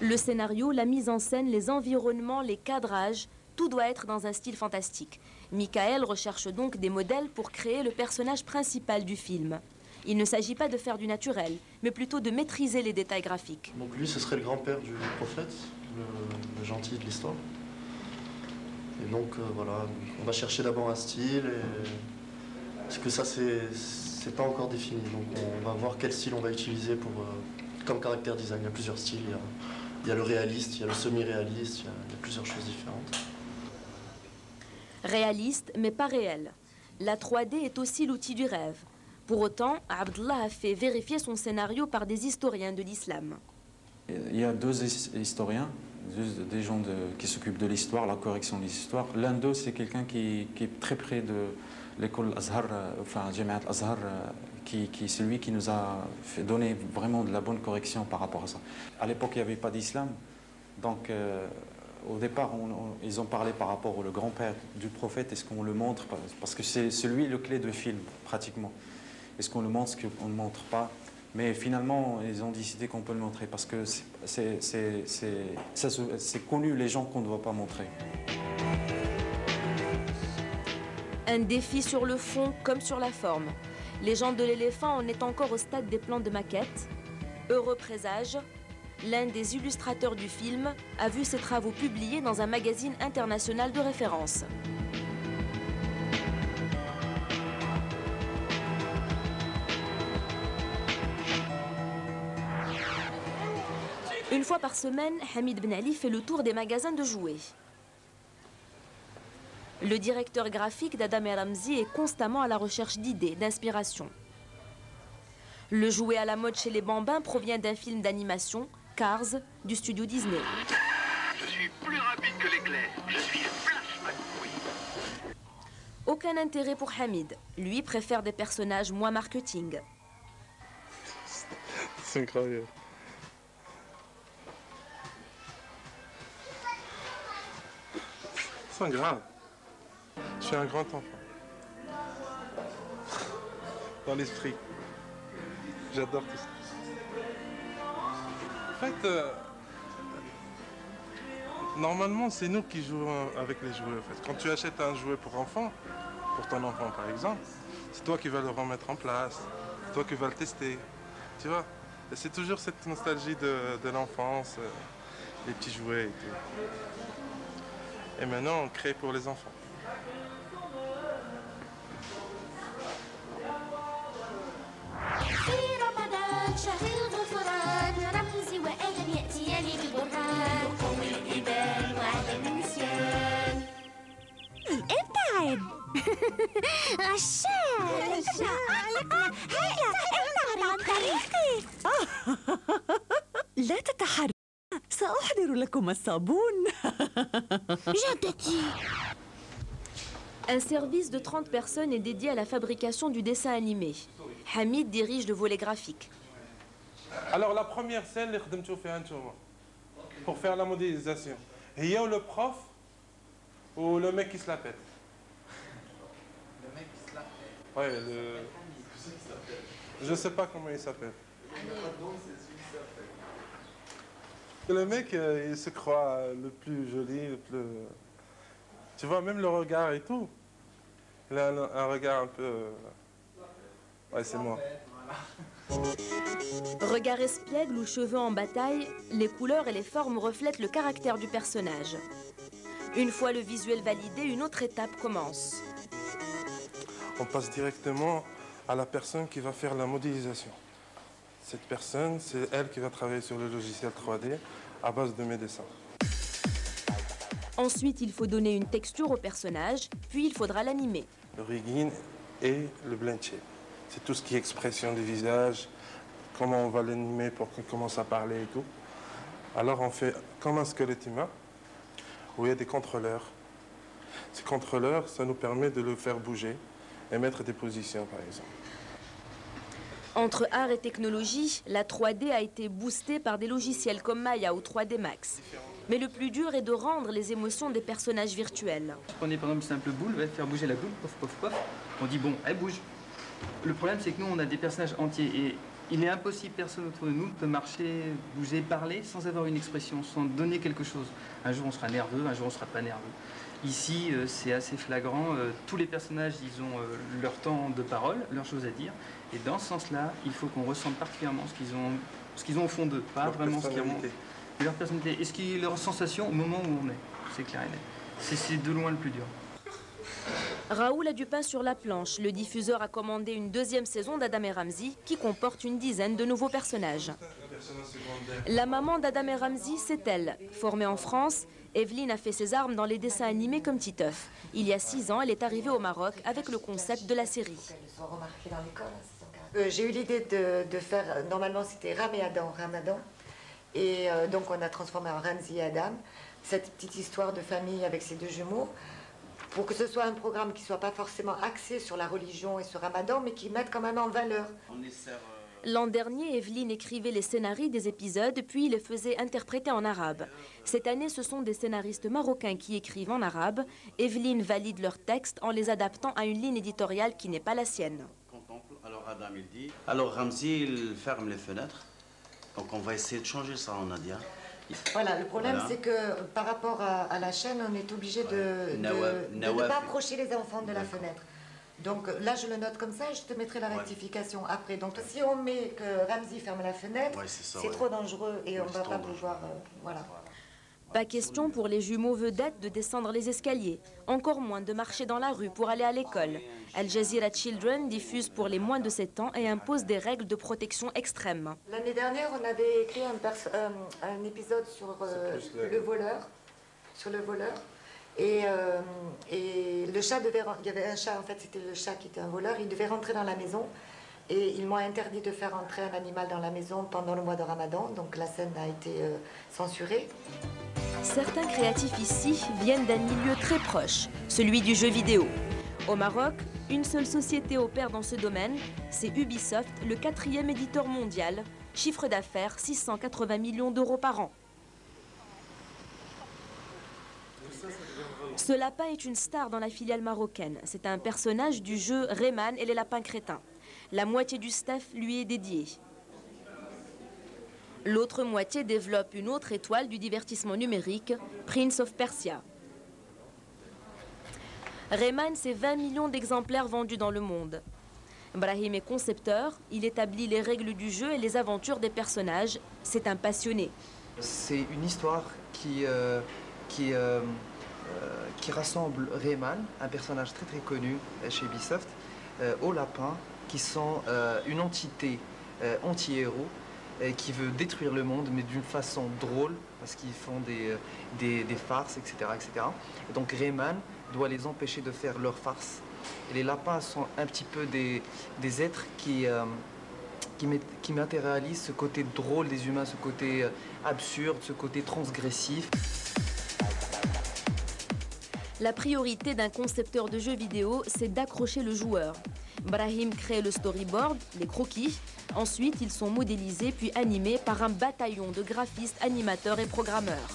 Le scénario, la mise en scène, les environnements, les cadrages, tout doit être dans un style fantastique. Michael recherche donc des modèles pour créer le personnage principal du film. Il ne s'agit pas de faire du naturel, mais plutôt de maîtriser les détails graphiques. Donc lui, ce serait le grand-père du prophète, le gentil de l'histoire. Et donc voilà, on va chercher d'abord un style, parce que ça c'est pas encore défini. Donc on va voir quel style on va utiliser pour, comme caractère design. Il y a plusieurs styles, il y a le réaliste, il y a le semi-réaliste, il y a plusieurs choses différentes. Réaliste, mais pas réel. La 3D est aussi l'outil du rêve. Pour autant, Abdullah a fait vérifier son scénario par des historiens de l'islam. Il y a deux historiens, des gens qui s'occupent de l'histoire, la correction de l'histoire. L'un d'eux, c'est quelqu'un qui est très près de l'école Azhar, enfin Jamiat Azhar, c'est lui qui nous a donné vraiment de la bonne correction par rapport à ça. À l'époque, il n'y avait pas d'islam, donc au départ, ils ont parlé par rapport au grand-père du prophète. Est-ce qu'on le montre? Parce que c'est lui le clé de film, pratiquement. Est-ce qu'on le montre, est-ce qu'on ne le montre pas? Mais finalement, ils ont décidé qu'on peut le montrer parce que c'est connu, les gens qu'on ne doit pas montrer. Un défi sur le fond comme sur la forme. Légende de l'éléphant en est encore au stade des plans de maquette. Heureux présage, l'un des illustrateurs du film a vu ses travaux publiés dans un magazine international de référence. Une fois par semaine, Hamid Ben Ali fait le tour des magasins de jouets. Le directeur graphique d'Adam et Ramzi est constamment à la recherche d'idées, d'inspiration. Le jouet à la mode chez les bambins provient d'un film d'animation, Cars, du studio Disney. Je suis plus rapide que l'éclair. Je suis Flash McQueen. Aucun intérêt pour Hamid. Lui préfère des personnages moins marketing. C'est incroyable. C'est grave. Je suis un grand enfant. Dans l'esprit. J'adore tout ça. En fait, normalement, c'est nous qui jouons avec les jouets. En fait. Quand tu achètes un jouet pour enfant, pour ton enfant par exemple, c'est toi qui vas le remettre en place, c'est toi qui vas le tester. Tu vois? C'est toujours cette nostalgie de l'enfance, les petits jouets et tout. Et maintenant, on crée pour les enfants. ابتعد عشان هيا ابتعد عن طريقي. لا تتحرك، سأحضر لكم الصابون. جدتي. Un service de 30 personnes est dédié à la fabrication du dessin animé. Hamid dirige le volet graphique. Alors la première scène, pour faire la modélisation. Il y a le prof ou le mec qui se la pète. Le mec qui se la pète. Ouais, je sais pas comment il s'appelle. Le mec, il se croit le plus joli, le plus... Tu vois, même le regard et tout. Il a un regard un peu... Ouais, c'est moi. Regard espiègle ou cheveux en bataille, les couleurs et les formes reflètent le caractère du personnage. Une fois le visuel validé, une autre étape commence. On passe directement à la personne qui va faire la modélisation. Cette personne, c'est elle qui va travailler sur le logiciel 3D à base de mes dessins. Ensuite, il faut donner une texture au personnage, puis il faudra l'animer. Le rigging et le blend shape. C'est tout ce qui est expression du visage, comment on va l'animer pour qu'il commence à parler et tout. Alors on fait comme un squelette humain, où il y a des contrôleurs. Ces contrôleurs, ça nous permet de le faire bouger et mettre des positions, par exemple. Entre art et technologie, la 3D a été boostée par des logiciels comme Maya ou 3D Max. Mais le plus dur est de rendre les émotions des personnages virtuels. Prenez par exemple une simple boule, va faire bouger la boule, pof, pof, pof. On dit bon, elle bouge. Le problème, c'est que nous, on a des personnages entiers et Il est impossible, personne autour de nous ne peut marcher, bouger, parler sans avoir une expression, sans donner quelque chose. Un jour on sera nerveux, un jour on sera pas nerveux. Ici, c'est assez flagrant. Tous les personnages, ils ont leur temps de parole, leurs choses à dire. Et dans ce sens-là, il faut qu'on ressente particulièrement ce qu'ils ont au fond d'eux, pas Leur vraiment ce qu'ils ont. personnalité. Leur personnalité et ce qui est leur sensation au moment où on est. C'est clair et net. C'est de loin le plus dur. Raoul a du pain sur la planche. Le diffuseur a commandé une deuxième saison d'Adam et Ramzy qui comporte une dizaine de nouveaux personnages. La maman d'Adam et Ramzy, c'est elle. Formée en France, Evelyne a fait ses armes dans les dessins animés comme Titeuf. Il y a 6 ans, elle est arrivée au Maroc avec le concept de la série. J'ai eu l'idée de faire, normalement c'était Ram et Adam, Ramadan. Et donc on a transformé en Ramzy et Adam, cette petite histoire de famille avec ces deux jumeaux, pour que ce soit un programme qui ne soit pas forcément axé sur la religion et sur Ramadan, mais qui mette quand même en valeur. L'an dernier, Evelyne écrivait les scénarios des épisodes, puis les faisait interpréter en arabe. Cette année, ce sont des scénaristes marocains qui écrivent en arabe. Evelyne valide leurs textes en les adaptant à une ligne éditoriale qui n'est pas la sienne. Alors Adam, il dit, alors Ramzy, il ferme les fenêtres. Donc on va essayer de changer ça en indien. Voilà, le problème Voilà. c'est que par rapport à la chaîne, on est obligé de ne pas approcher les enfants de la fenêtre. Donc là, je le note comme ça et je te mettrai la rectification après. Donc si on met que Ramzy ferme la fenêtre, c'est trop dangereux et on ne va pas pouvoir... voilà. Pas question pour les jumeaux vedettes de descendre les escaliers, encore moins de marcher dans la rue pour aller à l'école. Al Jazeera Children diffuse pour les moins de 7 ans et impose des règles de protection extrêmes. L'année dernière, on avait écrit un épisode sur le voleur. Et le chat devait... Il y avait un chat, en fait, c'était le chat qui était un voleur. Il devait rentrer dans la maison. Et ils m'ont interdit de faire entrer un animal dans la maison pendant le mois de Ramadan. Donc la scène a été censurée. Certains créatifs ici viennent d'un milieu très proche, celui du jeu vidéo. Au Maroc, une seule société opère dans ce domaine, c'est Ubisoft, le 4e éditeur mondial, chiffre d'affaires 680 millions d'euros par an. Ce lapin est une star dans la filiale marocaine. C'est un personnage du jeu Rayman et les lapins crétins. La moitié du staff lui est dédiée. L'autre moitié développe une autre étoile du divertissement numérique, Prince of Persia. Rayman, c'est 20 millions d'exemplaires vendus dans le monde. Brahim est concepteur, il établit les règles du jeu et les aventures des personnages. C'est un passionné. C'est une histoire qui rassemble Rayman, un personnage très connu chez Ubisoft, aux lapins, qui sont une entité anti-héros qui veut détruire le monde, mais d'une façon drôle, parce qu'ils font des farces, etc., etc. Et donc Rayman doit les empêcher de faire leurs farces. Et les lapins sont un petit peu des êtres qui matérialisent ce côté drôle des humains, ce côté absurde, ce côté transgressif. La priorité d'un concepteur de jeux vidéo, c'est d'accrocher le joueur. Brahim crée le storyboard, les croquis. Ensuite, ils sont modélisés puis animés par un bataillon de graphistes, animateurs et programmeurs.